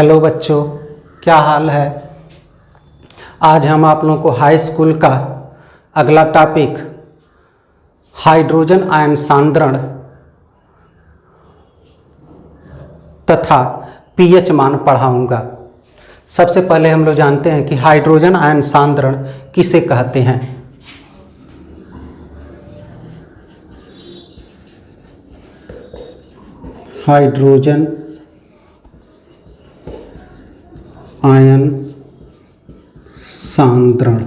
Hello बच्चों, क्या हाल है। आज हम आप लोगों को हाई स्कूल का अगला टॉपिक हाइड्रोजन आयन सांद्रण तथा पीएच मान पढ़ाऊंगा। सबसे पहले हम लोग जानते हैं कि हाइड्रोजन आयन सांद्रण किसे कहते हैं। हाइड्रोजन आयन सांद्रण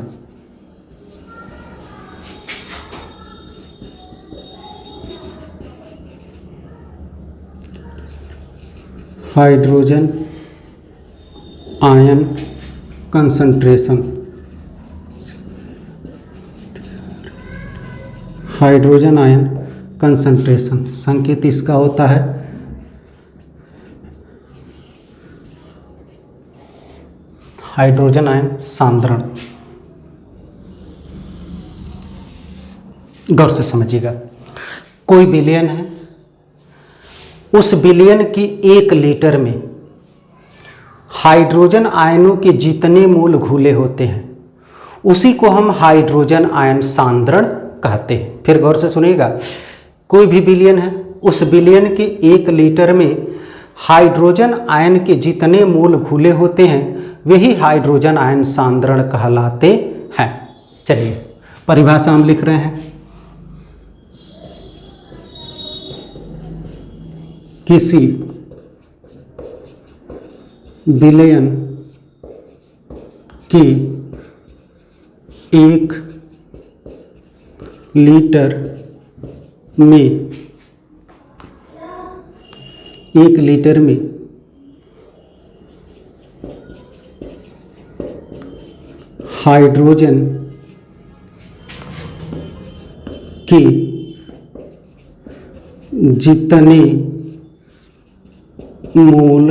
hydrogen ion concentration. Hydrogen ion concentration संकेत इसका होता है हाइड्रोजन आयन सांद्रण। गौर से समझिएगा, कोई विलयन है, उस विलयन की 1 लीटर में हाइड्रोजन आयनों के जितने मोल घुले होते हैं उसी को हम हाइड्रोजन आयन सांद्रण कहते हैं। फिर गौर से सुनिएगा, कोई भी विलयन है, उस विलयन के 1 लीटर में हाइड्रोजन आयन के जितने मोल घुले होते हैं वही हाइड्रोजन आयन सांद्रण कहलाते हैं। चलिए परिभाषा हम लिख रहे हैं। किसी विलयन की 1 लीटर में 1 लीटर में हाइड्रोजन के जितने मोल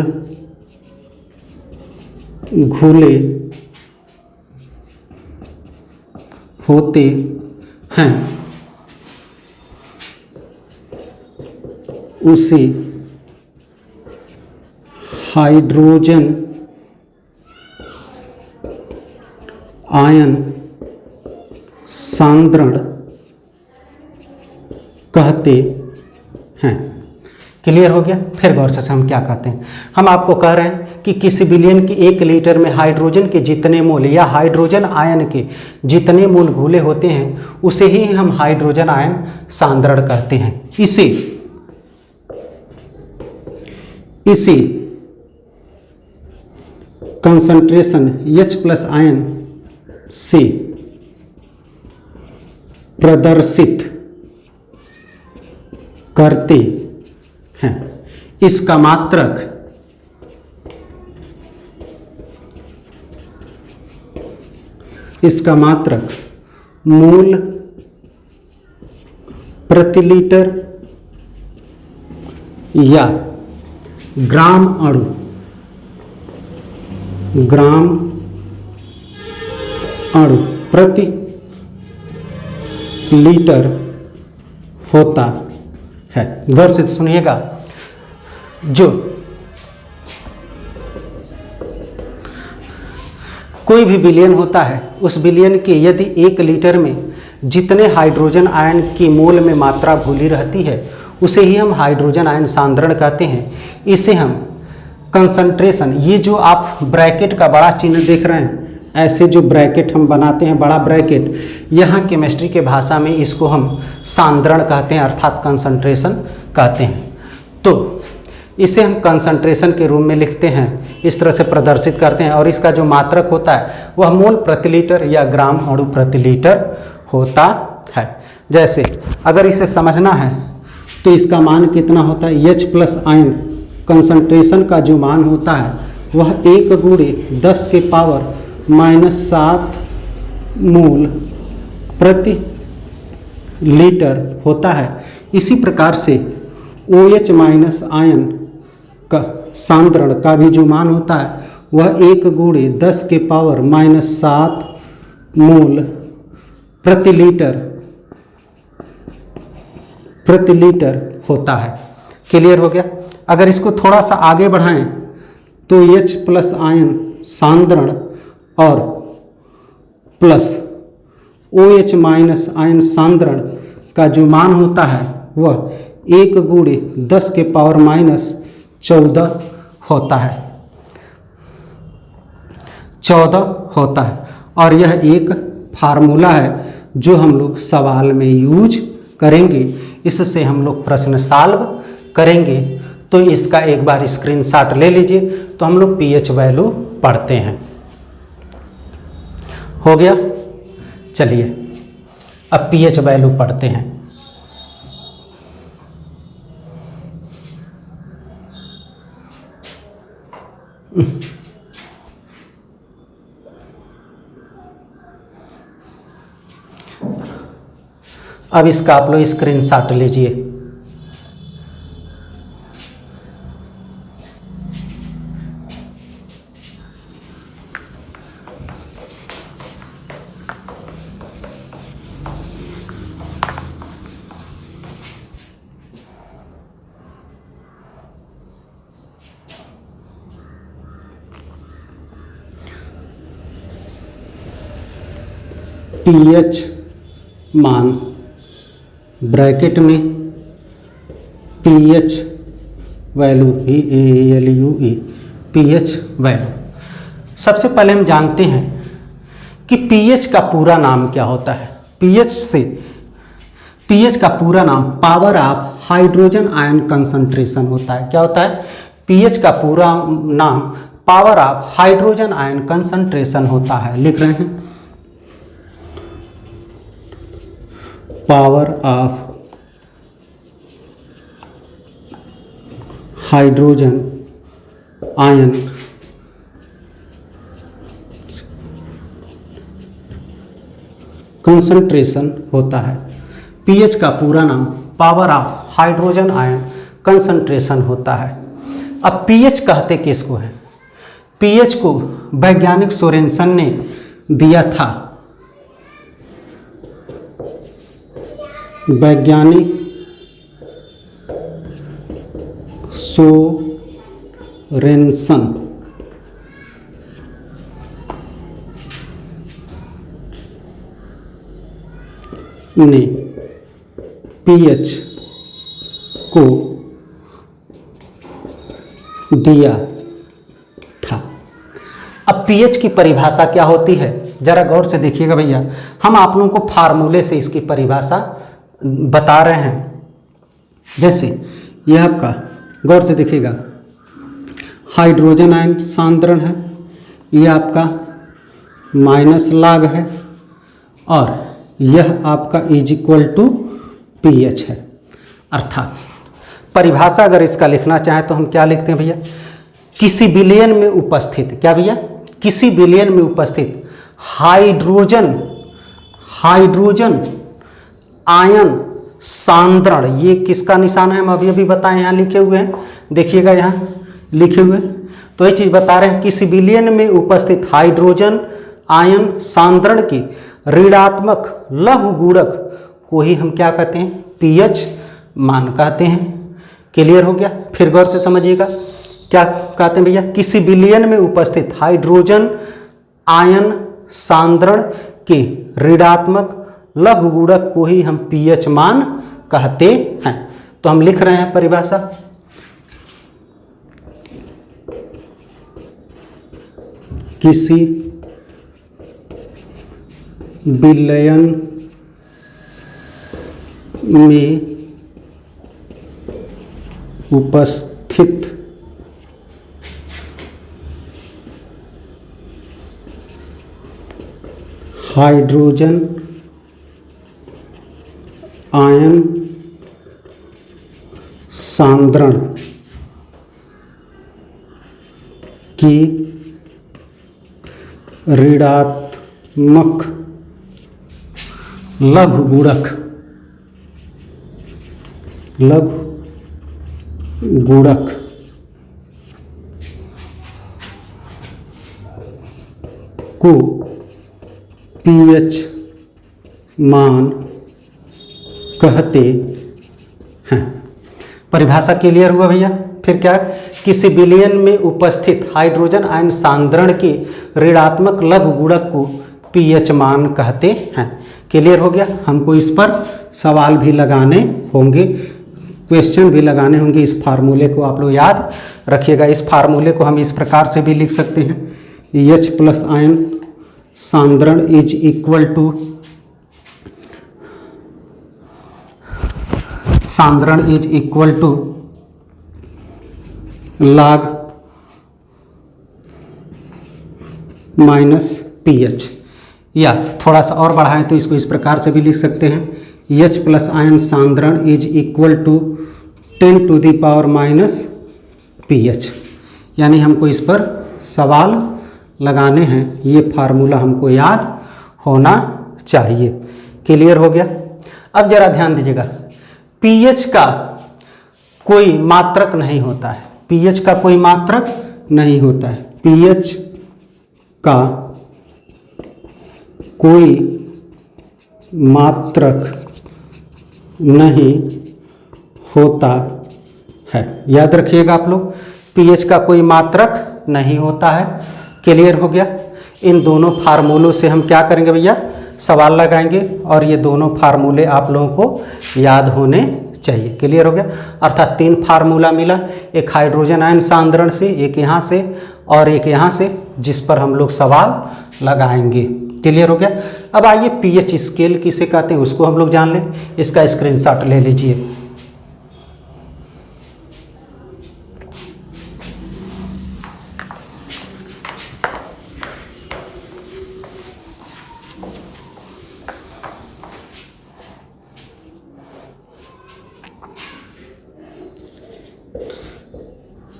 घुले होते हैं उसे हाइड्रोजन आयन सांद्रण कहते हैं। क्लियर हो गया। फिर गौर से हम क्या कहते हैं, हम आपको कह रहे हैं कि किसी विलयन की 1 लीटर में हाइड्रोजन के जितने मोल या हाइड्रोजन आयन के जितने मोल घुले होते हैं उसे ही हम हाइड्रोजन आयन सांद्रण कहते हैं। इसी कंसंट्रेशन H+ आयन से प्रदर्शित करते हैं। इसका मात्रक मोल प्रति लीटर या ग्राम अणु प्रति लीटर होता है। गौर से सुनिएगा, जो कोई भी विलयन होता है उस विलयन के यदि 1 लीटर में जितने हाइड्रोजन आयन की मोल में मात्रा घुली रहती है उसे ही हम हाइड्रोजन आयन सांद्रण कहते हैं। इसे हम कंसंट्रेशन, ये जो आप ब्रैकेट का बड़ा चिन्ह देख रहे हैं, ऐसे जो ब्रैकेट हम बनाते हैं बड़ा ब्रैकेट, यहाँ केमिस्ट्री के भाषा में इसको हम सांद्रण कहते हैं अर्थात कंसंट्रेशन कहते हैं। तो इसे हम कंसंट्रेशन के रूप में लिखते हैं, इस तरह से प्रदर्शित करते हैं और इसका जो मात्रक होता है वह मोल प्रति लीटर या ग्राम अणु प्रति लीटर होता है। जैसे अगर इसे समझना है तो इसका मान कितना होता है, H+ आयन कंसंट्रेशन का जो मान होता है वह 1 × 10⁻⁻7 मोल प्रति लीटर होता है। इसी प्रकार से OH- आयन का सांद्रण का भी जो मान होता है वह 1 × 10⁻⁻7 मोल प्रति लीटर होता है। क्लियर हो गया। अगर इसको थोड़ा सा आगे बढ़ाएं तो H प्लस आयन सांद्रण और प्लस OH माइनस आयन सांद्रण का जो मान होता है वह 1 गुणे 10 के पावर माइनस 14 होता है, 14 होता है। और यह एक फार्मूला है जो हम लोग सवाल में यूज करेंगे, इससे हम लोग प्रश्न सॉल्व करेंगे। तो इसका एक बार स्क्रीनशॉट ले लीजिए। तो हम लोग पीएच वैल्यू पढ़ते हैं। हो गया, चलिए अब पीएच वैल्यू पढ़ते हैं। अब इसका आप लोग स्क्रीनशॉट लीजिए। पीएच मान ब्रैकेट में pH value PALUE pH value. सबसे पहले हम जानते हैं कि पीएच का पूरा नाम क्या होता है। पीएच का पूरा नाम power of hydrogen ion concentration होता है। क्या होता है? पीएच का पूरा नाम power of hydrogen ion concentration होता है। लिख रहे हैं power of hydrogen ion concentration होता है। पीएच का पूरा नाम power of hydrogen ion concentration होता है। अब पीएच कहते किसको है? पीएच को वैज्ञानिक सोरेनसन ने दिया था। वैज्ञानिक सोरेनसन ने पीएच को दिया था। अब पीएच की परिभाषा क्या होती है जरा गौर से देखिएगा भैया। हम आप लोगों को फार्मूले से इसकी परिभाषा बता रहे हैं। जैसे यह आपका गौर से देखिएगा हाइड्रोजन आयन सांद्रण है, यह आपका माइनस लाग है और यह आपका इज इक्वल टू पीएच है। अर्थात परिभाषा अगर इसका लिखना चाहें तो हम क्या लिखते हैं भैया? किसी विलयन में उपस्थित, क्या भैया? किसी विलयन में उपस्थित हाइड्रोजन आयन सांद्रण, ये किसका निशान है हम अभी अभी बताएं, यहाँ लिखे हुए हैं, देखिएगा यहाँ लिखे हुए। तो ये चीज बता रहे हैं किसी विलयन में उपस्थित हाइड्रोजन आयन सांद्रण की ऋणात्मक लघु गुणक को ही हम क्या कहते हैं? पीएच मान कहते हैं। क्लियर हो गया? फिर गौर से समझिएगा क्या कहते हैं भैया? किसी विलयन में उपस्थित हाइड्रोजन आयन सांद्रण के ऋणात्मक लघु गुणक को ही हम पीएच मान कहते हैं। तो हम लिख रहे हैं परिभाषा, किसी विलयन में उपस्थित हाइड्रोजन आयन सांद्रण की ऋणात्मक लघु गुणक को पीएच मान कहते हैं। परिभाषा क्लियर हुआ भैया? फिर क्या? किसी विलयन में उपस्थित हाइड्रोजन आयन सांद्रण के ऋणात्मक लघु गुणक को पीएच मान कहते हैं। क्लियर हो गया। हमको इस पर सवाल भी लगाने होंगे, क्वेश्चन भी लगाने होंगे। इस फार्मूले को आप लोग याद रखिएगा। इस फार्मूले को हम इस प्रकार से भी लिख सकते हैं, H प्लस आयन सांद्रण is equal to log minus pH, या थोड़ा सा और बढ़ाएं तो इसको इस प्रकार से भी लिख सकते हैं, H प्लस आयन सांद्रण is equal to 10 to the power minus pH. यानी हमको इस पर सवाल लगाने हैं, ये फार्मूला हमको याद होना चाहिए। क्लियर हो गया। अब जरा ध्यान दीजिएगा, पीएच का कोई मात्रक नहीं होता है, पीएच का कोई मात्रक नहीं होता है, पीएच का कोई मात्रक नहीं होता है। याद रखिएगा आप लोग, पीएच का कोई मात्रक नहीं होता है। क्लियर हो गया। इन दोनों फार्मूलों से हम क्या करेंगे भैया, सवाल लगाएंगे, और ये दोनों फार्मूले आप लोगों को याद होने चाहिए। क्लियर हो गया। अर्थात 3 फार्मूला मिला, एक हाइड्रोजन आयन सांद्रण से, एक यहाँ से और एक यहाँ से, जिस पर हम लोग सवाल लगाएंगे। क्लियर हो गया। अब आइए पीएच स्केल किसे कहते हैं उसको हम लोग जान लें। इसका स्क्रीनशॉट ले लीजिए।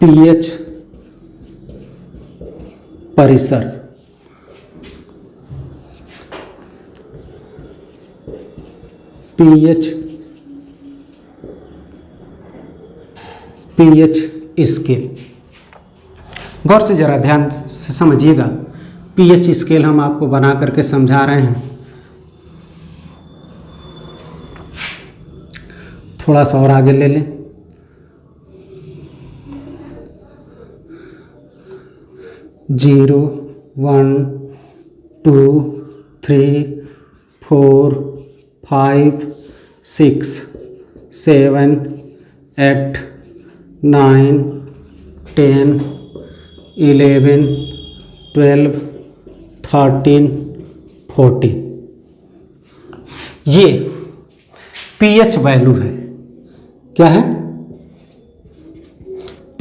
पीएच परिसर, पीएच स्केल। गौर से जरा ध्यान से समझिएगा, पीएच स्केल हम आपको बना करके समझा रहे हैं। थोड़ा सा और आगे ले लें। जीरो, 1, 2, 3, 4, 5, 6, 7, 8, 9, 10, 11, 12, 13, 14। ये पीएच वैल्यू है। क्या है?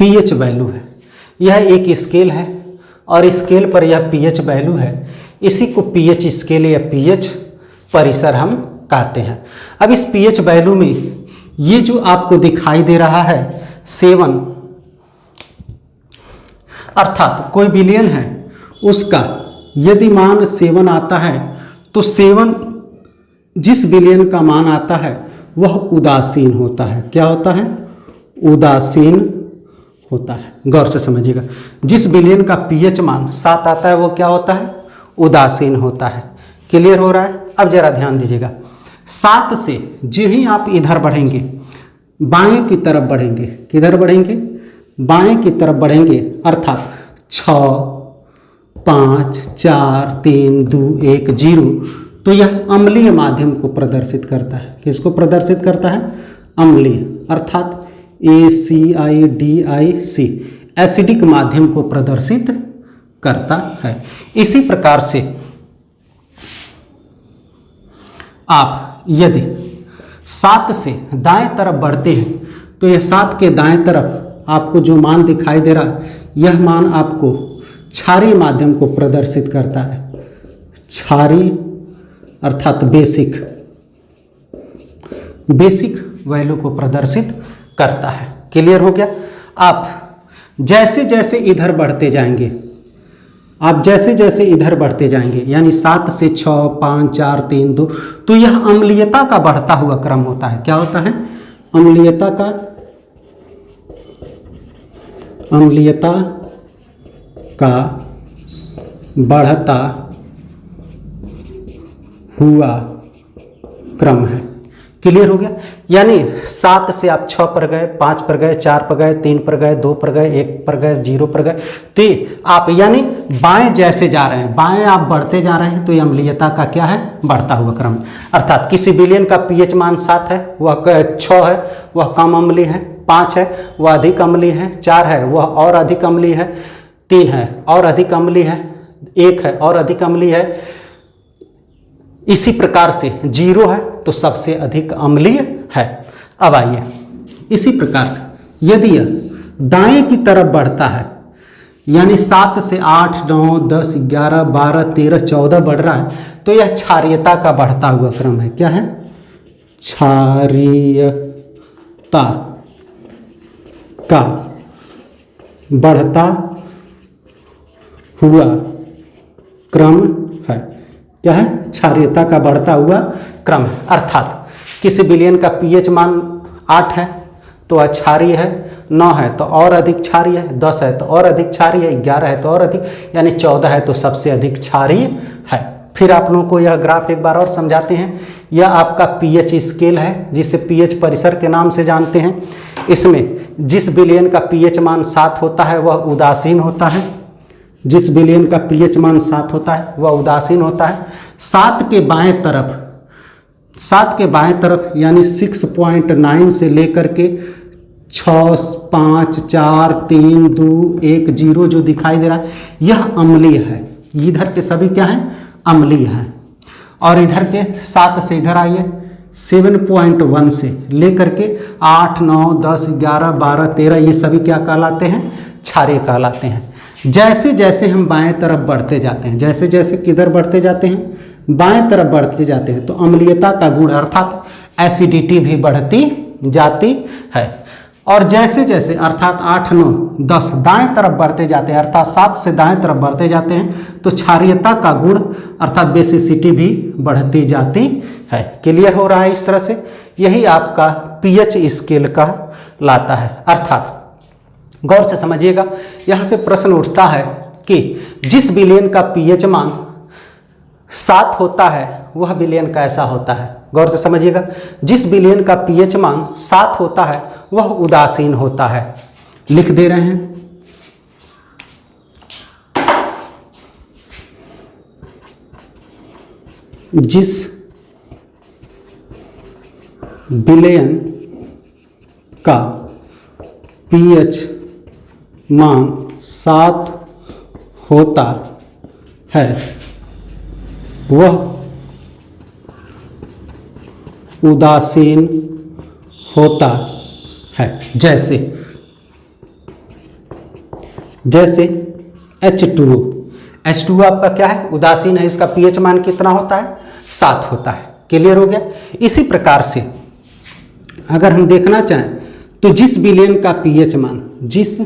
पीएच वैल्यू है। यह एक स्केल है और स्केल पर यह पीएच वैल्यू है। इसी को पीएच स्केल या पीएच परिसर हम कहते हैं। अब इस पीएच वैल्यू में ये जो आपको दिखाई दे रहा है 7, अर्थात कोई विलयन है उसका यदि मान 7 आता है तो 7 जिस विलयन का मान आता है वह उदासीन होता है। क्या होता है? उदासीन होता है। गौर से समझिएगा, जिस विलयन का पीएच मान 7 आता है वो क्या होता है? उदासीन होता है। क्लियर हो रहा है? अब जरा ध्यान दीजिएगा, 7 से जो ही आप इधर बढ़ेंगे, बाएं की तरफ बढ़ेंगे, किधर बढ़ेंगे? बाएं की तरफ बढ़ेंगे, अर्थात 6, 5, 4, 3, 2, 1, 0, तो यह अम्लीय माध्यम को प्रदर्शित करता है। किसको प्रदर्शित करता है? अम्लीय, अर्थात ACIDIC, एसिडिक माध्यम को प्रदर्शित करता है। इसी प्रकार से आप यदि 7 से दाएं तरफ बढ़ते हैं तो यह 7 के दाएं तरफ आपको जो मान दिखाई दे रहा है यह मान आपको क्षारीय माध्यम को प्रदर्शित करता है। क्षारीय अर्थात बेसिक वैल्यू को प्रदर्शित करता है। क्लियर हो गया? आप जैसे जैसे इधर बढ़ते जाएंगे, आप जैसे जैसे इधर बढ़ते जाएंगे, यानी 7 से 6, 5, 4, 3, 2, तो यह अम्लीयता का बढ़ता हुआ क्रम होता है। क्या होता है? अम्लीयता का बढ़ता हुआ क्रम है। क्लियर हो गया। यानी 7 से आप 6 पर गए, 5 पर गए, 4 पर गए, 3 पर गए, 2 पर गए, 1 पर गए, 0 पर गए, तो आप यानी बाएं जैसे जा रहे हैं, बाएं आप बढ़ते जा रहे हैं, तो ये अम्लीयता का क्या है, बढ़ता हुआ क्रम। अर्थात किसी विलयन का पीएच मान 7 है, वह 6 है, वह कम अम्लीय है, 5 है वह अधिक अम्लीय है, 4 है वह और अधिक अम्लीय है, 3 है और अधिक अम्लीय है, 1 है और अधिक अम्लीय है, इसी प्रकार से 0 है तो सबसे अधिक अम्लीय है। अब आइए इसी प्रकार से यदि यह दाएं की तरफ बढ़ता है, यानी 7 से 8, 9, 10, 11, 12, 13, 14 बढ़ रहा है, तो यह क्षारीयता का बढ़ता हुआ क्रम है। क्या है, क्षारीयता का बढ़ता हुआ क्रम है। क्या है, क्षारीयता का बढ़ता हुआ क्रम है। अर्थात किसी विलयन का पीएच मान 8 है तो वह क्षारीय है, 9 है तो और अधिक क्षारीय है, 10 है तो और अधिक क्षारीय है, 11 है तो और अधिक, यानी 14 है तो सबसे अधिक क्षारीय है। फिर आप लोगों को यह ग्राफ एक बार और समझाते हैं। यह आपका पीएच स्केल है, जिसे पीएच परिसर के नाम से जानते हैं। इसमें जिस विलयन का पीएच मान 7 होता है वह उदासीन होता है, जिस विलयन का पीएच मान 7 होता है वह उदासीन होता है। 7 के बाएं तरफ यानी 6.9 से लेकर के 6, 5, 4, 3, 2, 1, 0 जो दिखाई दे रहा है यह अम्लीय है। इधर के सभी क्या हैं, अम्लीय हैं। और इधर के 7 से इधर आइए, 7.1 से लेकर के 8, 9, 10, 11, 12, 13 ये सभी क्या कहलाते हैं, क्षारीय कहलाते हैं। जैसे जैसे हम बाएं तरफ बढ़ते जाते हैं, जैसे जैसे किधर बढ़ते जाते हैं, बाएं तरफ बढ़ते जाते हैं, तो अम्लीयता का गुण अर्थात एसिडिटी भी बढ़ती जाती है। और जैसे जैसे अर्थात 8, 9, 10 दाएं तरफ बढ़ते जाते हैं, अर्थात 7 से दाएं तरफ बढ़ते जाते हैं, तो क्षारीयता का गुण अर्थात बेसिसिटी भी बढ़ती जाती है। क्लियर हो रहा है इस तरह से। यही आपका पीएच स्केल का लाता है। अर्थात गौर से समझिएगा, यहां से प्रश्न उठता है कि जिस विलयन का पीएच मान 7 होता है वह विलयन कैसा होता है। गौर से समझिएगा, जिस विलयन का पीएच मान 7 होता है वह उदासीन होता है। लिख दे रहे हैं, जिस विलयन का पीएच मान 7 होता है वह उदासीन होता है। जैसे H2O आपका क्या है, उदासीन है, इसका पीएच मान कितना होता है, 7 होता है। क्लियर हो गया। इसी प्रकार से अगर हम देखना चाहें तो जिस विलयन का पीएच मान, जिस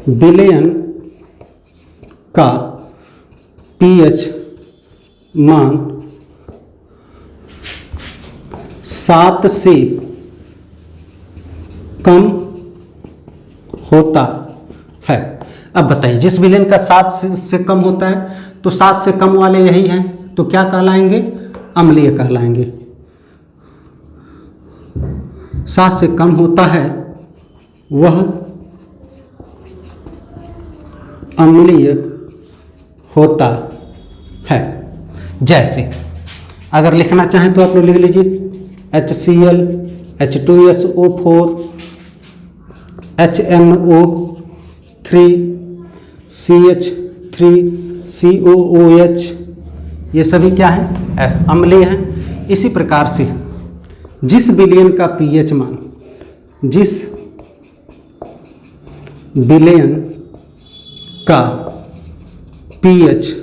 विलयन का पीएच मान 7 से कम होता है। अब बताइए, जिस विलयन का 7 से कम होता है तो 7 से कम वाले यही हैं, तो क्या कहलाएंगे, अम्लीय कहलाएंगे। 7 से कम होता है वह अम्लीय होता है। जैसे अगर लिखना चाहें तो आप लोग लिख लीजिए HCl, H2SO4, HNO3, CH3, COOH, ये सभी क्या हैं, अम्लीय हैं। इसी प्रकार से जिस विलयन का पीएच मान, जिस विलयन का पीएच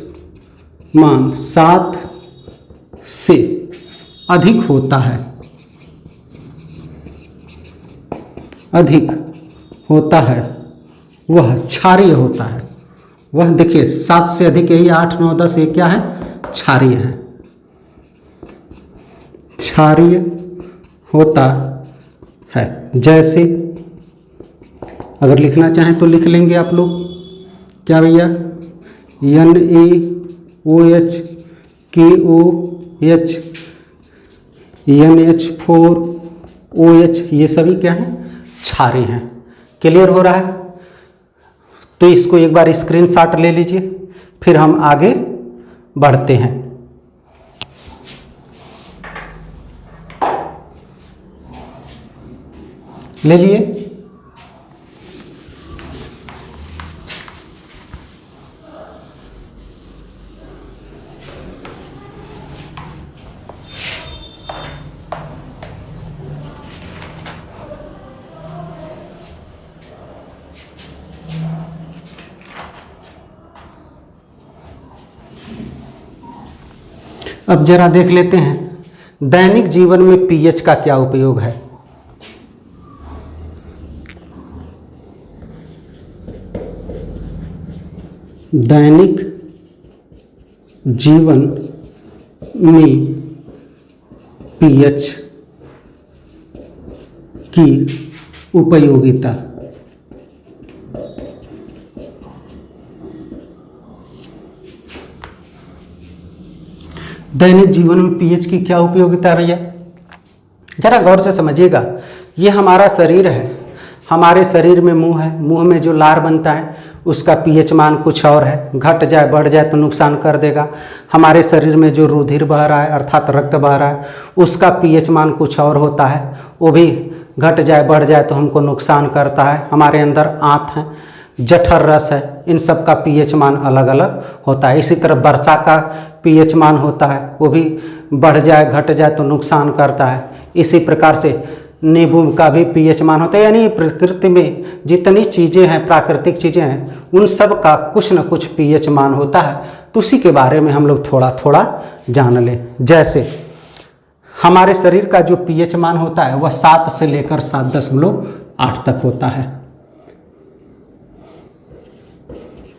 मान 7 से अधिक होता है, वह क्षारीय होता है। वह देखिए 7 से अधिक, यही 8, 9, 10 ये क्या है, क्षारीय है, क्षारीय होता है। जैसे अगर लिखना चाहें तो लिख लेंगे आप लोग, क्या भैया, NaOH, KOH, NH4OH ये सभी क्या हैं, क्षारें हैं। क्लियर हो रहा है? तो इसको एक बार स्क्रीनशॉट ले लीजिए, फिर हम आगे बढ़ते हैं। ले लिए? अब जरा देख लेते हैं दैनिक जीवन में पीएच का क्या उपयोग है। दैनिक जीवन में पीएच की उपयोगिता। दैनिक जीवन में पीएच की क्या उपयोगिता है भैया? जरा गौर से समझिएगा। ये हमारा शरीर है, हमारे शरीर में मुंह है, मुंह में जो लार बनता है उसका पीएच मान कुछ और है, घट जाए बढ़ जाए तो नुकसान कर देगा। हमारे शरीर में जो रुधिर बह रहा है अर्थात रक्त बह रहा है उसका पीएच मान कुछ और होता है, वो भी घट जाए बढ़ जाए तो हमको नुकसान करता है। हमारे अंदर आंत है, जठर रस है, इन सब का पीएच मान अलग अलग होता है। इसी तरह वर्षा का पीएच मान होता है, वो भी बढ़ जाए घट जाए तो नुकसान करता है। इसी प्रकार से नींबू का भी पीएच मान होता है। यानी प्रकृति में जितनी चीज़ें हैं, प्राकृतिक चीज़ें हैं, उन सब का कुछ न कुछ पीएच मान होता है। तो उसी के बारे में हम लोग थोड़ा थोड़ा जान लें। जैसे हमारे शरीर का जो पीएच मान होता है वह 7 से लेकर 7.8 तक होता है।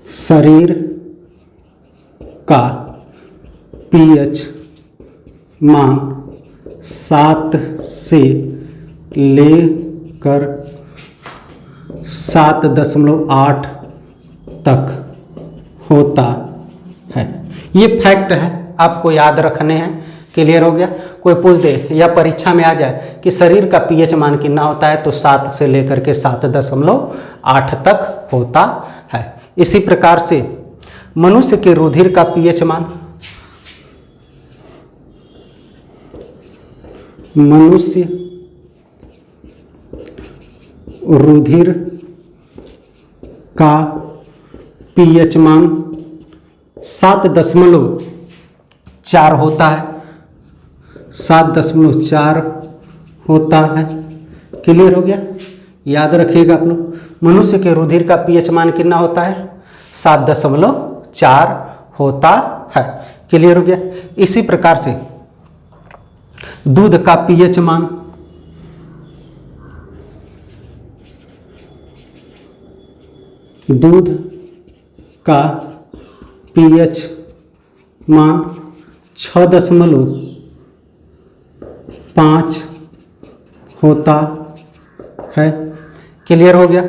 शरीर का पीएच मान 7 से लेकर 7.8 तक होता है। ये फैक्ट है, आपको याद रखने हैं। क्लियर हो गया? कोई पूछ दे या परीक्षा में आ जाए कि शरीर का पीएच मान कितना होता है, तो 7 से लेकर के 7.8 तक होता है। इसी प्रकार से मनुष्य के रुधिर का पीएच मान, मनुष्य रुधिर का पीएच मान 7.4 होता है, 7.4 होता है। क्लियर हो गया? याद रखिएगा आप लोग, मनुष्य के रुधिर का पीएच मान कितना होता है? 7.4 होता है। क्लियर हो गया? इसी प्रकार से दूध का पीएच मान, दूध का पीएच मान 6.5 होता है। क्लियर हो गया?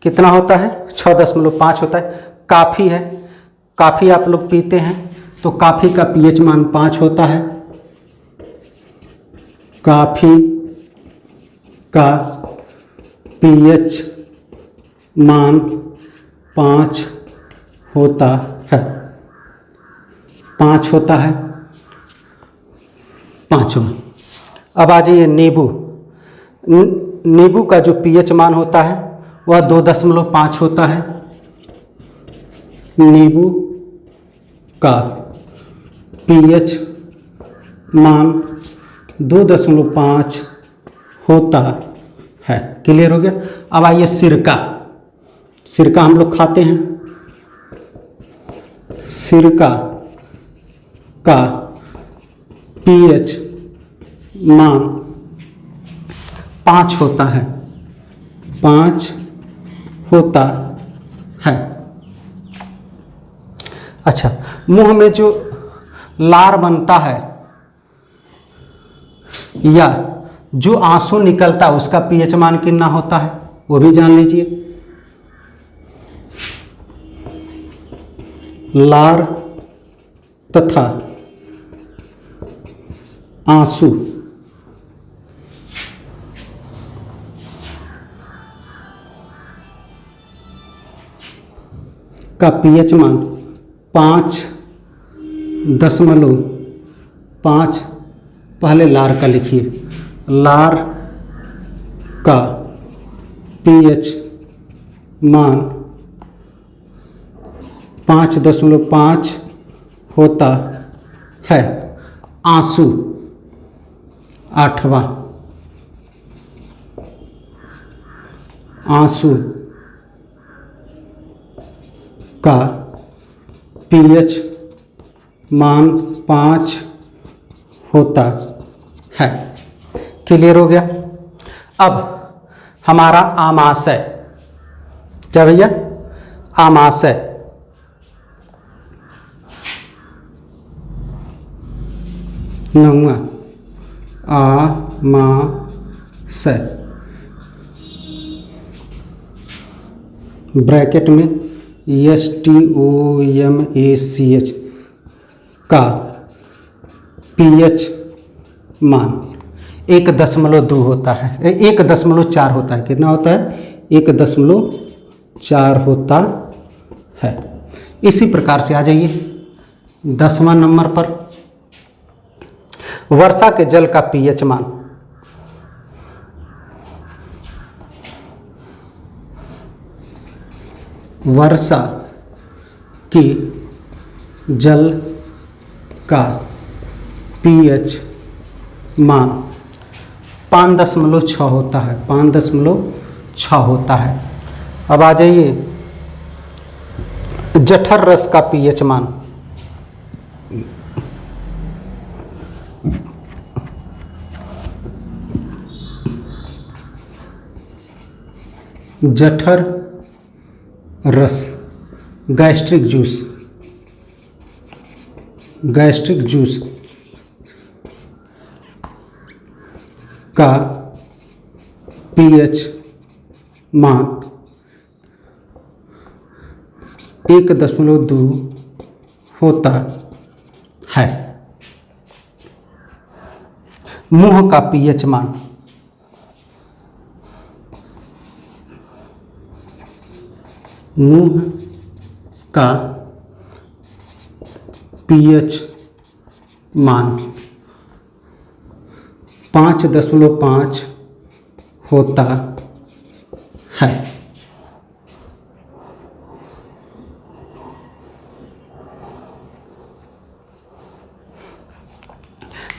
कितना होता है? 6.5 होता है। काफ़ी है, काफ़ी आप लोग पीते हैं तो काफ़ी का पीएच मान 5 होता है। काफ़ी का पीएच मान 5 होता है, 5 होता है, 5वां। अब आ जाइए नींबू। नींबू का जो पीएच मान होता है वह 2.5 होता है। नींबू का पीएच मान 2.5 होता है। क्लियर हो गया? अब आइए सिरका। सिरका हम लोग खाते हैं। सिरका का पीएच मान 5 होता है, 5 होता है। अच्छा, मुंह में जो लार बनता है या जो आंसू निकलता है उसका पीएच मान कितना होता है वो भी जान लीजिए। लार तथा आंसू का पीएच मान 5.5, पहले लार का लिखिए, लार का पीएच मान 5.5 होता है। आंसू 8वां, आंसू का पीएच मान 5 होता है। क्लियर हो गया। अब हमारा आमाशय, क्या भैया, आमाशय, नौवां, आमाशय, ब्रैकेट में STOMACH का पीएच मान 1.2 होता है, 1.4 होता है। कितना होता है? 1.4 होता है। इसी प्रकार से आ जाइए 10वां नंबर पर, वर्षा के जल का पीएच मान, वर्षा की जल का पीएच मान 5.6 होता है, 5.6 होता है। अब आ जाइए जठर रस का पीएच मान, जठर रस, गैस्ट्रिक जूस, गैस्ट्रिक जूस का पीएच मान 1.2 होता है। मुंह का पीएच मान, मुंह का पीएच मान 5.5 होता है।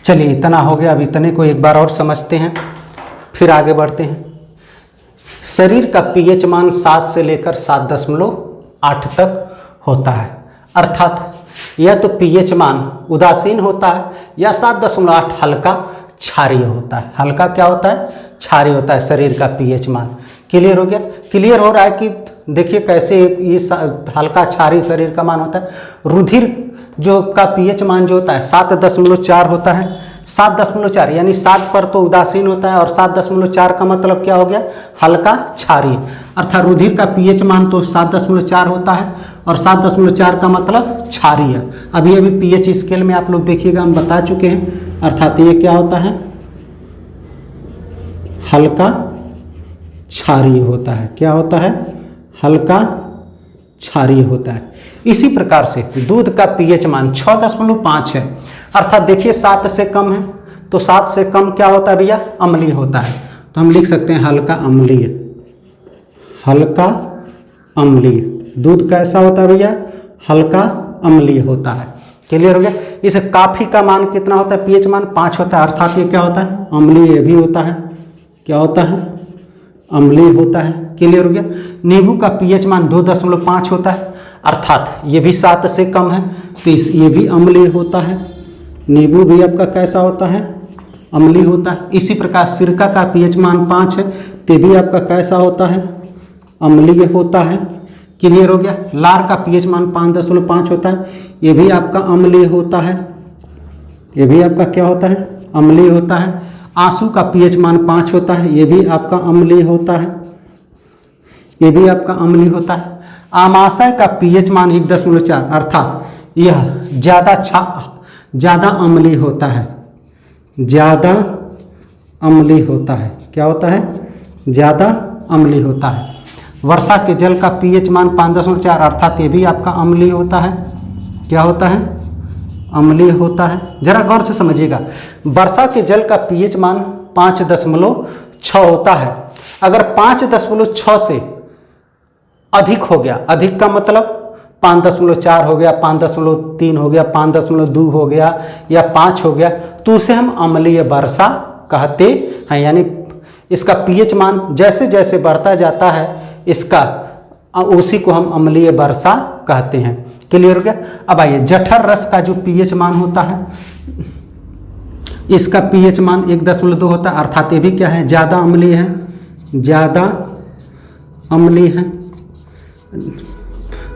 चलिए इतना हो गया। अब इतने को एक बार और समझते हैं, फिर आगे बढ़ते हैं। शरीर का पीएच मान 7 से लेकर 7.8 तक होता है। अर्थात या तो पीएच मान उदासीन होता है या 7.8 हल्का क्षारीय होता है। हल्का क्या होता है? क्षारीय होता है शरीर का पीएच मान। क्लियर हो गया? क्लियर हो रहा है कि देखिए कैसे ये हल्का क्षारीय शरीर का मान होता है। रुधिर जो का पीएच मान जो होता है 7.4 होता है। 7.4 यानी 7 पर तो उदासीन होता है और 7.4 का मतलब क्या हो गया? हल्का क्षारीय। अर्थात रुधिर का पीएच मान तो 7.4 होता है और 7.4 का मतलब क्षारीय। अभी पीएच स्केल में आप लोग देखिएगा, हम बता चुके हैं। अर्थात ये क्या होता है? हल्का क्षारीय होता है। क्या होता है? हल्का क्षारीय होता है। इसी प्रकार से दूध का पीएच मान 6.5 है। अर्थात देखिए 7 से कम है, तो 7 से कम क्या होता है भैया? अम्लीय होता है। तो हम लिख सकते हैं हल्का अम्लीय। हल्का अम्लीय दूध कैसा होता है भैया? हल्का अम्लीय होता है। क्लियर हो गया? इस काफी का मान कितना होता है? पीएच मान 5 होता है। अर्थात ये क्या होता है? अम्लीय भी होता है। क्या होता है? अम्लीय होता है। क्लियर हो गया? नींबू का पीएच मान 2.5 होता है। अर्थात ये भी 7 से कम है, तो ये भी अम्लीय होता है। नींबू भी आपका कैसा होता है? अम्लीय होता है। इसी प्रकार सिरका का पीएच मान 5 है, तो भी आपका कैसा होता है? अम्लीय होता है। क्लियर हो गया? लार का पीएच मान 5.5 होता है, ये भी आपका अम्लीय होता है। ये भी आपका क्या होता है? अम्लीय होता है। आंसू का पीएच मान 5 होता है, ये भी आपका अम्लीय होता है। ये भी आपका अम्लीय होता है। आमाशय का पीएच मान 1.4 अर्थात यह ज़्यादा अम्लीय होता है। ज़्यादा अम्लीय होता है। क्या होता है? ज़्यादा अम्लीय होता है। वर्षा के जल का पीएच मान 5.4 अर्थात ये भी आपका अम्लीय होता है। क्या होता है? अम्लीय होता है। जरा गौर से समझिएगा, वर्षा के जल का पीएच मान 5.6 होता है। अगर 5.6 से अधिक हो गया, अधिक का मतलब 5.4 हो गया, 5.3 हो गया, 5.2 हो गया या 5 हो गया, तो उसे हम अम्लीय वर्षा कहते हैं। यानी इसका पीएच मान जैसे जैसे बढ़ता जाता है इसका, उसी को हम अम्लीय वर्षा कहते हैं। क्लियर हो गया? अब आइए, जठर रस का जो पीएच मान होता है, इसका पीएच मान 1.2 होता है, अर्थात ये भी क्या है? ज़्यादा अम्लीय है, ज़्यादा अम्लीय है।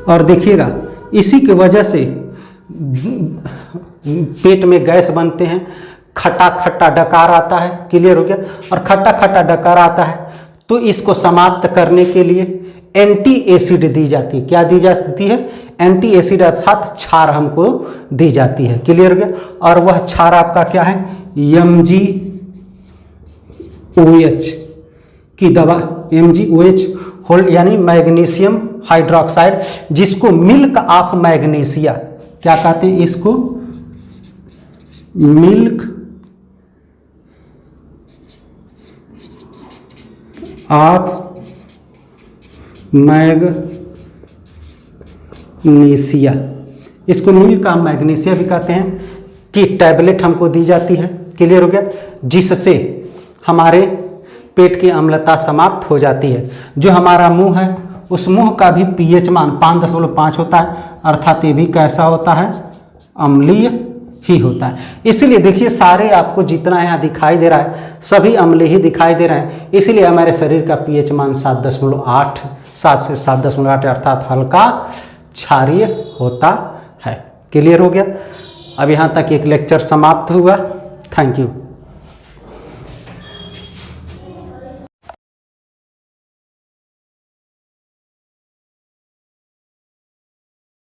और देखिएगा, इसी की वजह से पेट में गैस बनते हैं, खट्टा खट्टा डकार आता है। क्लियर हो गया? और खट्टा खट्टा डकार आता है तो इसको समाप्त करने के लिए एंटी एसिड दी जाती है। क्या दी जाती है? एंटी एसिड अर्थात क्षार हमको दी जाती है। क्लियर हो गया? और वह क्षार आपका क्या है? MgOH की दवा, MgOH यानी मैग्नीशियम हाइड्रोक्साइड, जिसको मिल्क ऑफ मैग्नीशिया क्या कहते हैं? इसको मिल्क ऑफ मैग्नीशिया, इसको मिल्क ऑफ मैग्नीशिया भी कहते हैं, कि टैबलेट हमको दी जाती है। क्लियर हो गया? जिससे हमारे पेट की अम्लता समाप्त हो जाती है। जो हमारा मुंह है, उस मुंह का भी पीएच मान 5.5 होता है, अर्थात ये भी कैसा होता है? अम्लीय ही होता है। इसलिए देखिए, सारे आपको जितना यहाँ दिखाई दे रहा है सभी अम्लीय ही दिखाई दे रहे हैं। इसलिए हमारे शरीर का पीएच मान 7.8 से 7.8 अर्थात हल्का क्षारीय होता है। क्लियर हो गया? अब यहाँ तक एक लेक्चर समाप्त हुआ। Thank you.